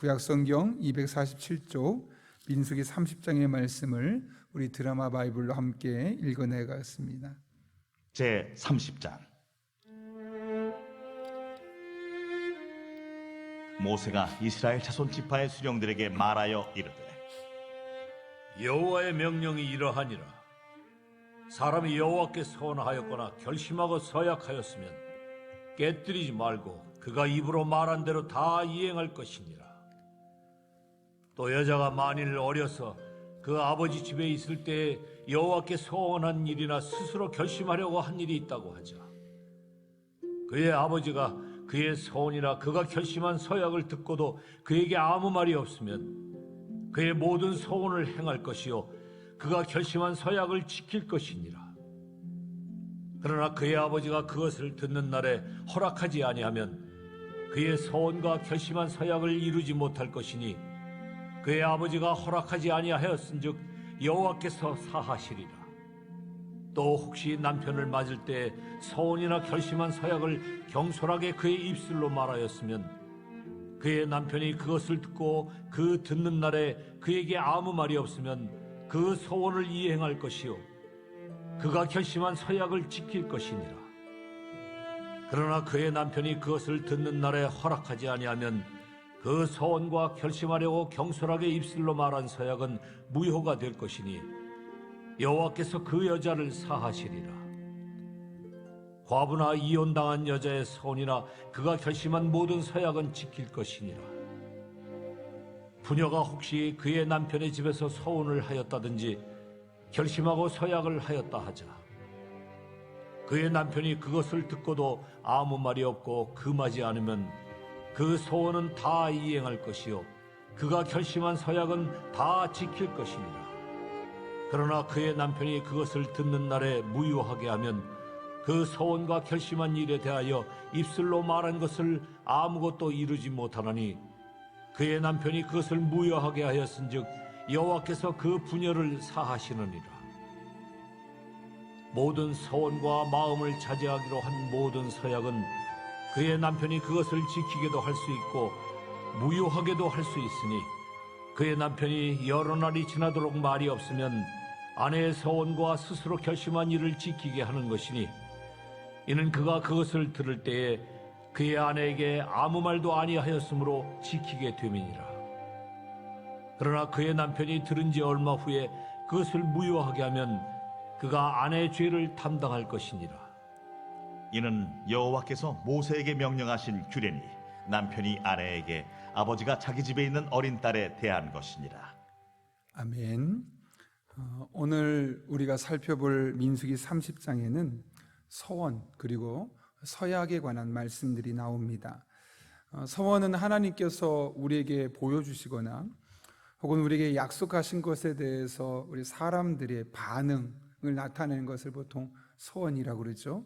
구약성경 247쪽 민수기 30장의 말씀을 우리 드라마 바이블로 함께 읽어내겠습니다. 제 30장. 모세가 이스라엘 자손 지파의 수령들에게 말하여 이르되, 여호와의 명령이 이러하니라. 사람이 여호와께 서원하였거나 결심하고 서약하였으면 깨뜨리지 말고 그가 입으로 말한 대로 다 이행할 것이니라. 또 여자가 만일 어려서 그 아버지 집에 있을 때에 여호와께 서원한 일이나 스스로 결심하려고 한 일이 있다고 하자. 그의 아버지가 그의 서원이나 그가 결심한 서약을 듣고도 그에게 아무 말이 없으면 그의 모든 서원을 행할 것이요 그가 결심한 서약을 지킬 것이니라. 그러나 그의 아버지가 그것을 듣는 날에 허락하지 아니하면 그의 서원과 결심한 서약을 이루지 못할 것이니 그의 아버지가 허락하지 아니하였은즉 여호와께서 사하시리라. 또 혹시 남편을 맞을 때 서원이나 결심한 서약을 경솔하게 그의 입술로 말하였으면 그의 남편이 그것을 듣고 그 듣는 날에 그에게 아무 말이 없으면 그 서원을 이행할 것이요 그가 결심한 서약을 지킬 것이니라. 그러나 그의 남편이 그것을 듣는 날에 허락하지 아니하면 그 서원과 결심하려고 경솔하게 입술로 말한 서약은 무효가 될 것이니 여호와께서 그 여자를 사하시리라. 과부나 이혼당한 여자의 서원이나 그가 결심한 모든 서약은 지킬 것이니라. 부녀가 혹시 그의 남편의 집에서 서원을 하였다든지 결심하고 서약을 하였다 하자. 그의 남편이 그것을 듣고도 아무 말이 없고 금하지 않으면 그 서원은 다 이행할 것이요 그가 결심한 서약은 다 지킬 것이니라. 그러나 그의 남편이 그것을 듣는 날에 무효하게 하면 그 서원과 결심한 일에 대하여 입술로 말한 것을 아무것도 이루지 못하나니 그의 남편이 그것을 무효하게 하였은즉 여호와께서 그 부녀를 사하시느니라. 모든 서원과 마음을 자제하기로 한 모든 서약은 그의 남편이 그것을 지키게도 할 수 있고 무효하게도 할 수 있으니 그의 남편이 여러 날이 지나도록 말이 없으면 아내의 서원과 스스로 결심한 일을 지키게 하는 것이니 이는 그가 그것을 들을 때에 그의 아내에게 아무 말도 아니하였으므로 지키게 됨이니라. 그러나 그의 남편이 들은 지 얼마 후에 그것을 무효하게 하면 그가 아내의 죄를 담당할 것이니라. 이는 여호와께서 모세에게 명령하신 규례니 남편이 아내에게 아버지가 자기 집에 있는 어린 딸에 대한 것이니라. 아멘. 오늘 우리가 살펴볼 민수기 30장에는 서원 그리고 서약에 관한 말씀들이 나옵니다. 서원은 하나님께서 우리에게 보여주시거나 혹은 우리에게 약속하신 것에 대해서 우리 사람들의 반응을 나타내는 것을 보통 서원이라고 그러죠.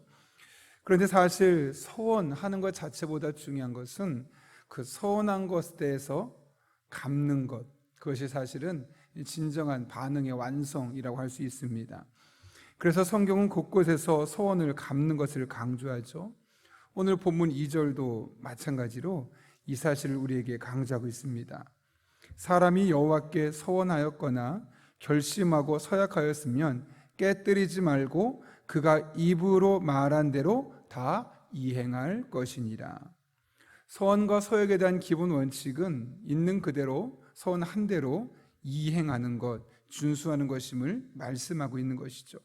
그런데 사실 서원하는 것 자체보다 중요한 것은 그 서원한 것에 대해서 갚는 것, 그것이 사실은 진정한 반응의 완성이라고 할 수 있습니다. 그래서 성경은 곳곳에서 서원을 갚는 것을 강조하죠. 오늘 본문 2절도 마찬가지로 이 사실을 우리에게 강조하고 있습니다. 사람이 여호와께 서원하였거나 결심하고 서약하였으면 깨뜨리지 말고 그가 입으로 말한 대로 다 이행할 것이니라. 서원과 서약에 대한 기본 원칙은 있는 그대로 서원한 대로 이행하는 것, 준수하는 것임을 말씀하고 있는 것이죠.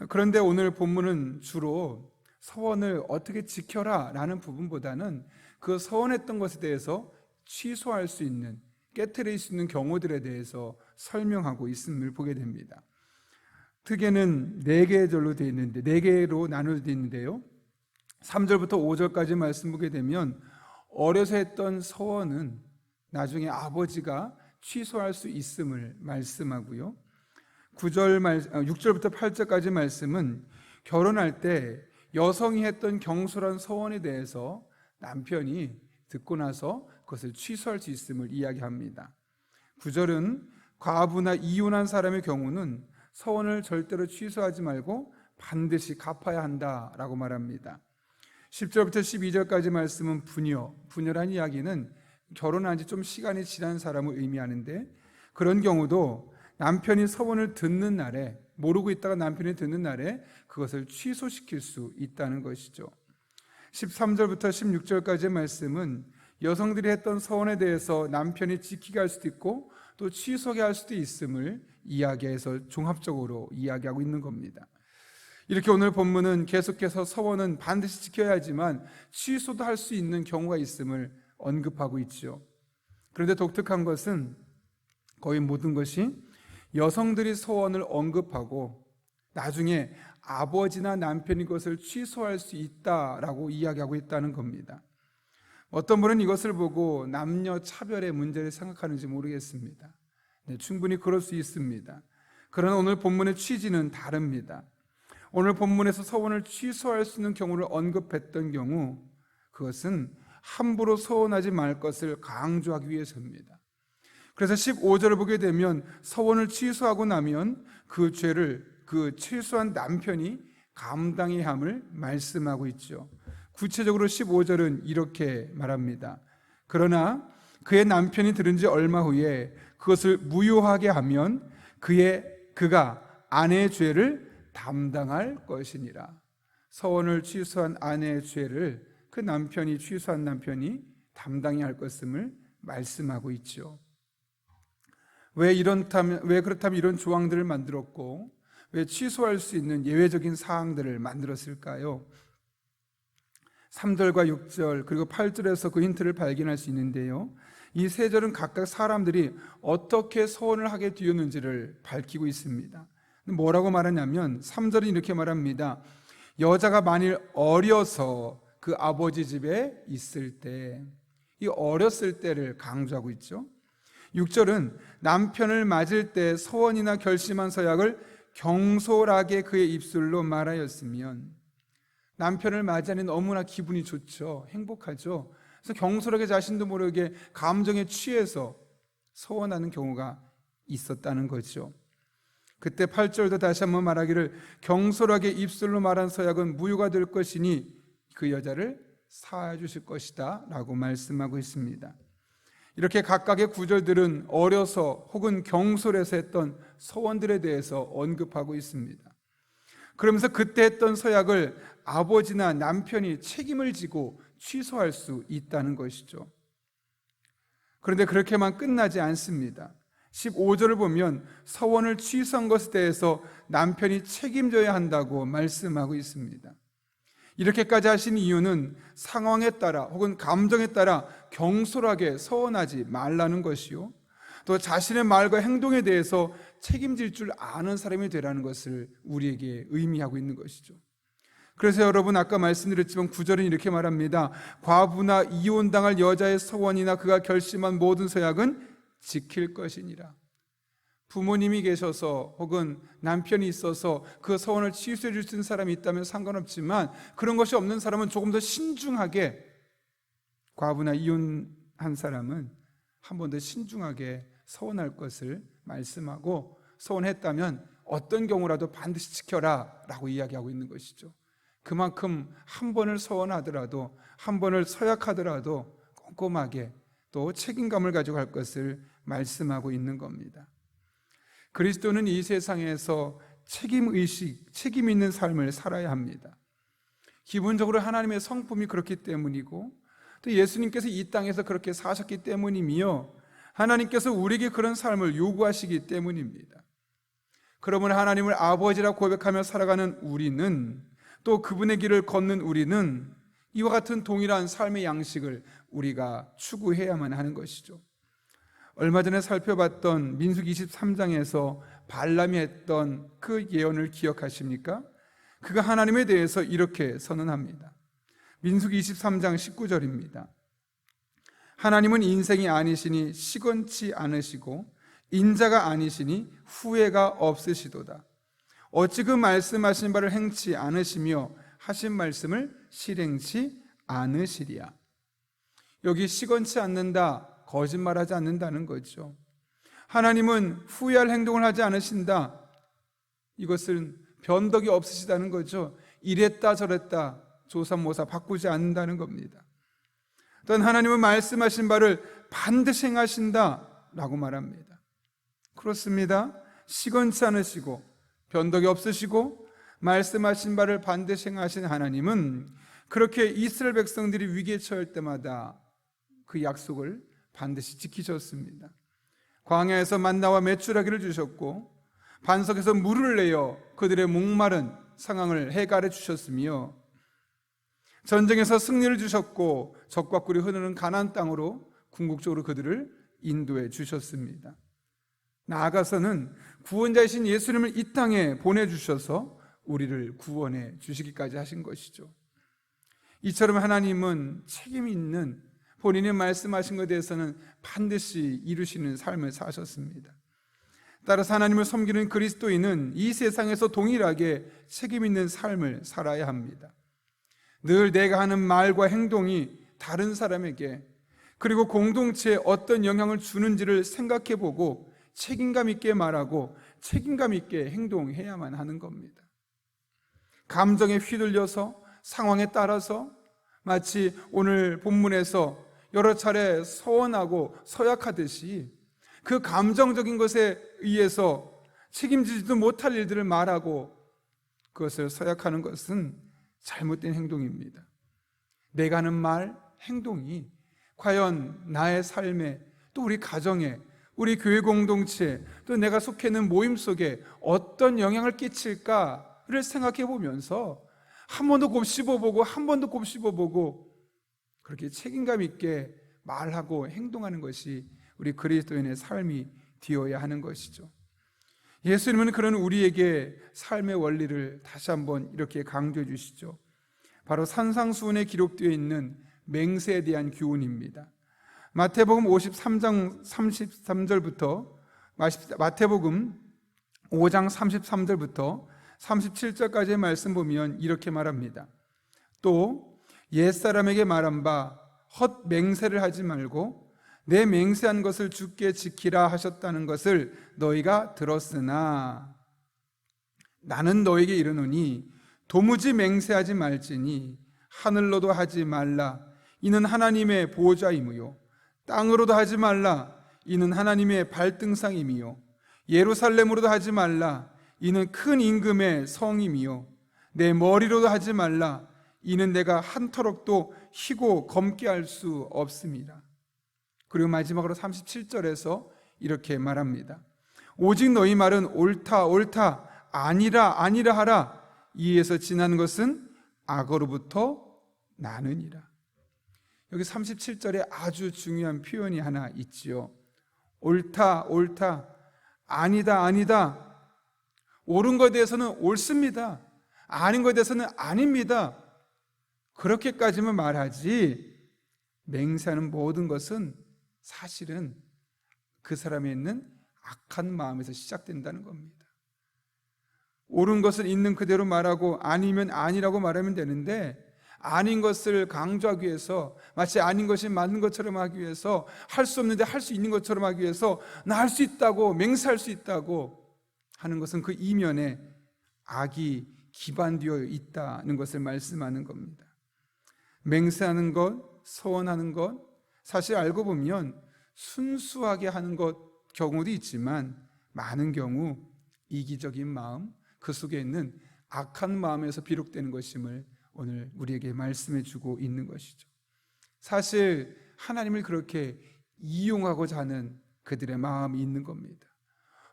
그런데 오늘 본문은 주로 서원을 어떻게 지켜라 라는 부분보다는 그 서원했던 것에 대해서 취소할 수 있는, 깨트릴 수 있는 경우들에 대해서 설명하고 있음을 보게 됩니다. 특에는 4개절로 되어 있는데 4개로 나누어져 있는데요. 3절부터 5절까지 말씀 보게 되면 어려서 했던 서원은 나중에 아버지가 취소할 수 있음을 말씀하고요. 6절부터 8절까지 말씀은 결혼할 때 여성이 했던 경솔한 서원에 대해서 남편이 듣고 나서 그것을 취소할 수 있음을 이야기합니다. 9절은 과부나 이혼한 사람의 경우는 서원을 절대로 취소하지 말고 반드시 갚아야 한다라고 말합니다. 10절부터 12절까지 말씀은 부녀란 이야기는 결혼한 지 좀 시간이 지난 사람을 의미하는데, 그런 경우도 남편이 서원을 듣는 날에, 모르고 있다가 남편이 듣는 날에 그것을 취소시킬 수 있다는 것이죠. 13절부터 16절까지의 말씀은 여성들이 했던 서원에 대해서 남편이 지키게 할 수도 있고 또 취소하게 할 수도 있음을 이야기해서 종합적으로 이야기하고 있는 겁니다. 이렇게 오늘 본문은 계속해서 서원은 반드시 지켜야 하지만 취소도 할 수 있는 경우가 있음을 언급하고 있죠. 그런데 독특한 것은 거의 모든 것이 여성들이 서원을 언급하고 나중에 아버지나 남편이 그것을 취소할 수 있다라고 이야기하고 있다는 겁니다. 어떤 분은 이것을 보고 남녀 차별의 문제를 생각하는지 모르겠습니다. 네, 충분히 그럴 수 있습니다. 그러나 오늘 본문의 취지는 다릅니다. 오늘 본문에서 서원을 취소할 수 있는 경우를 언급했던 경우, 그것은 함부로 서원하지 말 것을 강조하기 위해서입니다. 그래서 15절을 보게 되면 서원을 취소하고 나면 그 죄를 그 취소한 남편이 감당해야 함을 말씀하고 있죠. 구체적으로 15절은 이렇게 말합니다. 그러나 그의 남편이 들은 지 얼마 후에 그것을 무효하게 하면 그가 아내의 죄를 담당할 것이니라. 서원을 취소한 아내의 죄를 그 남편이, 취소한 남편이 담당해야 할 것임을 말씀하고 있죠. 왜 그렇다면 이런 조항들을 만들었고 왜 취소할 수 있는 예외적인 사항들을 만들었을까요? 3절과 6절 그리고 8절에서 그 힌트를 발견할 수 있는데요, 이 세 절은 각각 사람들이 어떻게 서원을 하게 되었는지를 밝히고 있습니다. 뭐라고 말하냐면 3절은 이렇게 말합니다. 여자가 만일 어려서 그 아버지 집에 있을 때, 이 어렸을 때를 강조하고 있죠. 6절은 남편을 맞을 때 서원이나 결심한 서약을 경솔하게 그의 입술로 말하였으면, 남편을 맞이하는 너무나 기분이 좋죠. 행복하죠. 그래서 경솔하게 자신도 모르게 감정에 취해서 서원하는 경우가 있었다는 거죠. 그때 8절도 다시 한번 말하기를 경솔하게 입술로 말한 서약은 무효가 될 것이니 그 여자를 사하여 주실 것이다 라고 말씀하고 있습니다. 이렇게 각각의 구절들은 어려서 혹은 경솔해서 했던 서원들에 대해서 언급하고 있습니다. 그러면서 그때 했던 서약을 아버지나 남편이 책임을 지고 취소할 수 있다는 것이죠. 그런데 그렇게만 끝나지 않습니다. 15절을 보면 서원을 취소한 것에 대해서 남편이 책임져야 한다고 말씀하고 있습니다. 이렇게까지 하신 이유는 상황에 따라 혹은 감정에 따라 경솔하게 서원하지 말라는 것이요, 또 자신의 말과 행동에 대해서 책임질 줄 아는 사람이 되라는 것을 우리에게 의미하고 있는 것이죠. 그래서 여러분, 아까 말씀드렸지만 9절은 이렇게 말합니다. 과부나 이혼당할 여자의 서원이나 그가 결심한 모든 서약은 지킬 것이니라. 부모님이 계셔서 혹은 남편이 있어서 그 서원을 취소해 줄 수 있는 사람이 있다면 상관없지만, 그런 것이 없는 사람은 조금 더 신중하게, 과부나 이혼한 사람은 한 번 더 신중하게 서원할 것을 말씀하고, 서원했다면 어떤 경우라도 반드시 지켜라 라고 이야기하고 있는 것이죠. 그만큼 한 번을 서원하더라도, 한 번을 서약하더라도 꼼꼼하게 또 책임감을 가지고 할 것을 말씀하고 있는 겁니다. 그리스도는 이 세상에서 책임의식, 책임 있는 삶을 살아야 합니다. 기본적으로 하나님의 성품이 그렇기 때문이고, 또 예수님께서 이 땅에서 그렇게 사셨기 때문이며, 하나님께서 우리에게 그런 삶을 요구하시기 때문입니다. 그러면 하나님을 아버지라 고백하며 살아가는 우리는, 또 그분의 길을 걷는 우리는 이와 같은 동일한 삶의 양식을 우리가 추구해야만 하는 것이죠. 얼마 전에 살펴봤던 민수기 23장에서 발람이 했던 그 예언을 기억하십니까? 그가 하나님에 대해서 이렇게 선언합니다. 민수기 23장 19절입니다. 하나님은 인생이 아니시니 시건치 않으시고 인자가 아니시니 후회가 없으시도다. 어찌 그 말씀하신 바를 행치 않으시며 하신 말씀을 실행치 않으시리야. 여기 시건치 않는다, 거짓말하지 않는다는 거죠. 하나님은 후회할 행동을 하지 않으신다. 이것은 변덕이 없으시다는 거죠. 이랬다 저랬다 조삼모사 바꾸지 않는다는 겁니다. 또한 하나님은 말씀하신 바를 반드시 행하신다라고 말합니다. 그렇습니다. 시건치 않으시고 변덕이 없으시고 말씀하신 바를 반드시 행하신 하나님은 그렇게 이스라엘 백성들이 위기에 처할 때마다 그 약속을 반드시 지키셨습니다. 광야에서 만나와 메추라기를 주셨고 반석에서 물을 내어 그들의 목마른 상황을 해결해 주셨으며 전쟁에서 승리를 주셨고 적과 꿀이 흐르는 가나안 땅으로 궁극적으로 그들을 인도해 주셨습니다. 나아가서는 구원자이신 예수님을 이 땅에 보내주셔서 우리를 구원해 주시기까지 하신 것이죠. 이처럼 하나님은 책임 있는 본인이 말씀하신 것에 대해서는 반드시 이루시는 삶을 사셨습니다. 따라서 하나님을 섬기는 그리스도인은 이 세상에서 동일하게 책임 있는 삶을 살아야 합니다. 늘 내가 하는 말과 행동이 다른 사람에게 그리고 공동체에 어떤 영향을 주는지를 생각해보고 책임감 있게 말하고 책임감 있게 행동해야만 하는 겁니다. 감정에 휘둘려서 상황에 따라서 마치 오늘 본문에서 여러 차례 서원하고 서약하듯이 그 감정적인 것에 의해서 책임지지도 못할 일들을 말하고 그것을 서약하는 것은 잘못된 행동입니다. 내가 하는 말, 행동이 과연 나의 삶에 또 우리 가정에 우리 교회 공동체 또 내가 속해 있는 모임 속에 어떤 영향을 끼칠까를 생각해 보면서 한 번 더 곱씹어보고 한 번 더 곱씹어보고 그렇게 책임감 있게 말하고 행동하는 것이 우리 그리스도인의 삶이 되어야 하는 것이죠. 예수님은 그런 우리에게 삶의 원리를 다시 한번 이렇게 강조해 주시죠. 바로 산상수훈에 기록되어 있는 맹세에 대한 교훈입니다. 마태복음 53장 33절부터 마태복음 5장 33절부터 37절까지의 말씀 보면 이렇게 말합니다. 또 옛사람에게 말한 바 헛 맹세를 하지 말고 내 맹세한 것을 주께 지키라 하셨다는 것을 너희가 들었으나 나는 너에게 이르노니 도무지 맹세하지 말지니 하늘로도 하지 말라 이는 하나님의 보호자이므요 땅으로도 하지 말라 이는 하나님의 발등상이며 예루살렘으로도 하지 말라 이는 큰 임금의 성임이요 내 머리로도 하지 말라 이는 내가 한터럭도 희고 검게 할 수 없습니다. 그리고 마지막으로 37절에서 이렇게 말합니다. 오직 너희 말은 옳다 옳다 아니라 아니라 하라 이에서 지난 것은 악어로부터 나느니라. 여기 37절에 아주 중요한 표현이 하나 있지요. 옳다 옳다 아니다 아니다. 옳은 것에 대해서는 옳습니다. 아닌 것에 대해서는 아닙니다. 그렇게까지만 말하지 맹세하는 모든 것은 사실은 그 사람에 있는 악한 마음에서 시작된다는 겁니다. 옳은 것을 있는 그대로 말하고 아니면 아니라고 말하면 되는데 아닌 것을 강조하기 위해서 마치 아닌 것이 맞는 것처럼 하기 위해서 할 수 없는데 할 수 있는 것처럼 하기 위해서 나 할 수 있다고 맹세할 수 있다고 하는 것은 그 이면에 악이 기반되어 있다는 것을 말씀하는 겁니다. 맹세하는 것, 서원하는 것 사실 알고 보면 순수하게 하는 것 경우도 있지만 많은 경우 이기적인 마음 그 속에 있는 악한 마음에서 비롯되는 것임을 오늘 우리에게 말씀해 주고 있는 것이죠. 사실 하나님을 그렇게 이용하고자 하는 그들의 마음이 있는 겁니다.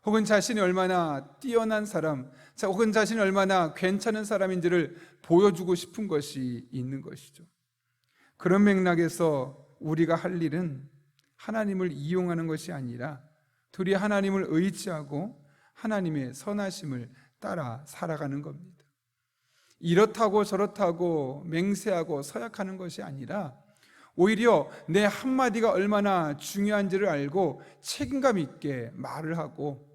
혹은 자신이 얼마나 뛰어난 사람, 혹은 자신이 얼마나 괜찮은 사람인지를 보여주고 싶은 것이 있는 것이죠. 그런 맥락에서 우리가 할 일은 하나님을 이용하는 것이 아니라 둘이 하나님을 의지하고 하나님의 선하심을 따라 살아가는 겁니다. 이렇다고 저렇다고 맹세하고 서약하는 것이 아니라 오히려 내 한마디가 얼마나 중요한지를 알고 책임감 있게 말을 하고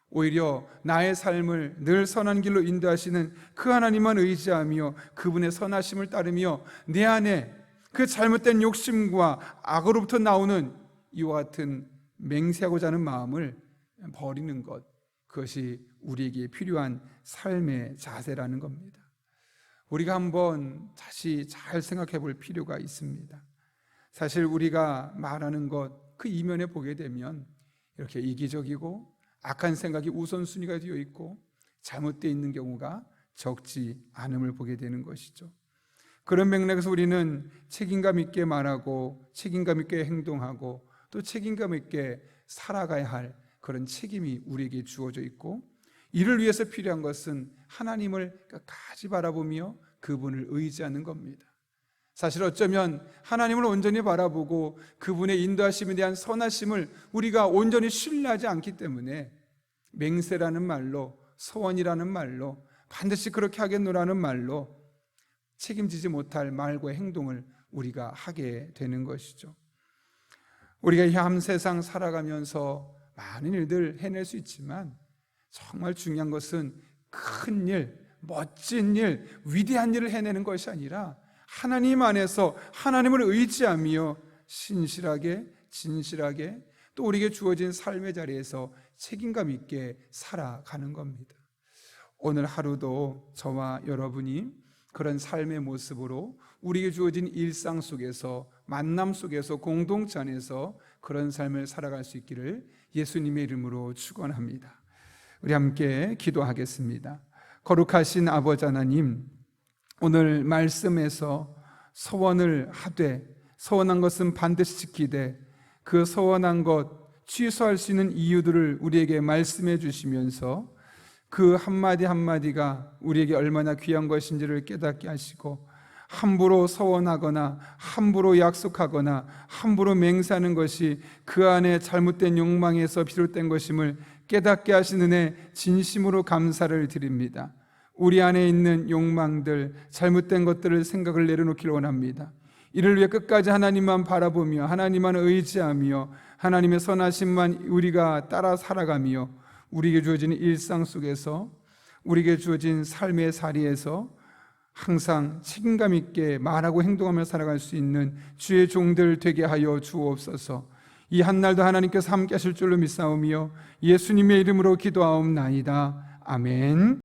오히려 나의 삶을 늘 선한 길로 인도하시는 그 하나님만 의지하며 그분의 선하심을 따르며 내 안에 그 잘못된 욕심과 악으로부터 나오는 이와 같은 맹세하고자 하는 마음을 버리는 것, 그것이 우리에게 필요한 삶의 자세라는 겁니다. 우리가 한번 다시 잘 생각해 볼 필요가 있습니다. 사실 우리가 말하는 것, 그 이면에 보게 되면 이렇게 이기적이고 악한 생각이 우선순위가 되어 있고 잘못되어 있는 경우가 적지 않음을 보게 되는 것이죠. 그런 맥락에서 우리는 책임감 있게 말하고 책임감 있게 행동하고 또 책임감 있게 살아가야 할 그런 책임이 우리에게 주어져 있고, 이를 위해서 필요한 것은 하나님을 끝까지 바라보며 그분을 의지하는 겁니다. 사실 어쩌면 하나님을 온전히 바라보고 그분의 인도하심에 대한 선하심을 우리가 온전히 신뢰하지 않기 때문에 맹세라는 말로, 소원이라는 말로, 반드시 그렇게 하겠노라는 말로 책임지지 못할 말과 행동을 우리가 하게 되는 것이죠. 우리가 이 세상 살아가면서 많은 일들 해낼 수 있지만 정말 중요한 것은 큰 일, 멋진 일, 위대한 일을 해내는 것이 아니라 하나님 안에서 하나님을 의지하며 신실하게, 진실하게 또 우리에게 주어진 삶의 자리에서 책임감 있게 살아가는 겁니다. 오늘 하루도 저와 여러분이 그런 삶의 모습으로 우리에게 주어진 일상 속에서, 만남 속에서, 공동체 안에서 그런 삶을 살아갈 수 있기를 예수님의 이름으로 축원합니다. 우리 함께 기도하겠습니다. 거룩하신 아버지 하나님, 오늘 말씀에서 소원을 하되 소원한 것은 반드시 지키되 그 소원한 것 취소할 수 있는 이유들을 우리에게 말씀해 주시면서 그 한마디 한마디가 우리에게 얼마나 귀한 것인지를 깨닫게 하시고, 함부로 서원하거나 함부로 약속하거나 함부로 맹세하는 것이 그 안에 잘못된 욕망에서 비롯된 것임을 깨닫게 하시는 은혜 진심으로 감사를 드립니다. 우리 안에 있는 욕망들, 잘못된 것들을 생각을 내려놓기를 원합니다. 이를 위해 끝까지 하나님만 바라보며 하나님만 의지하며 하나님의 선하심만 우리가 따라 살아가며 우리에게 주어진 일상 속에서, 우리에게 주어진 삶의 자리에서 항상 책임감 있게 말하고 행동하며 살아갈 수 있는 주의 종들 되게 하여 주옵소서. 이 한날도 하나님께서 함께 하실 줄로 믿사오며 예수님의 이름으로 기도하옵나이다. 아멘.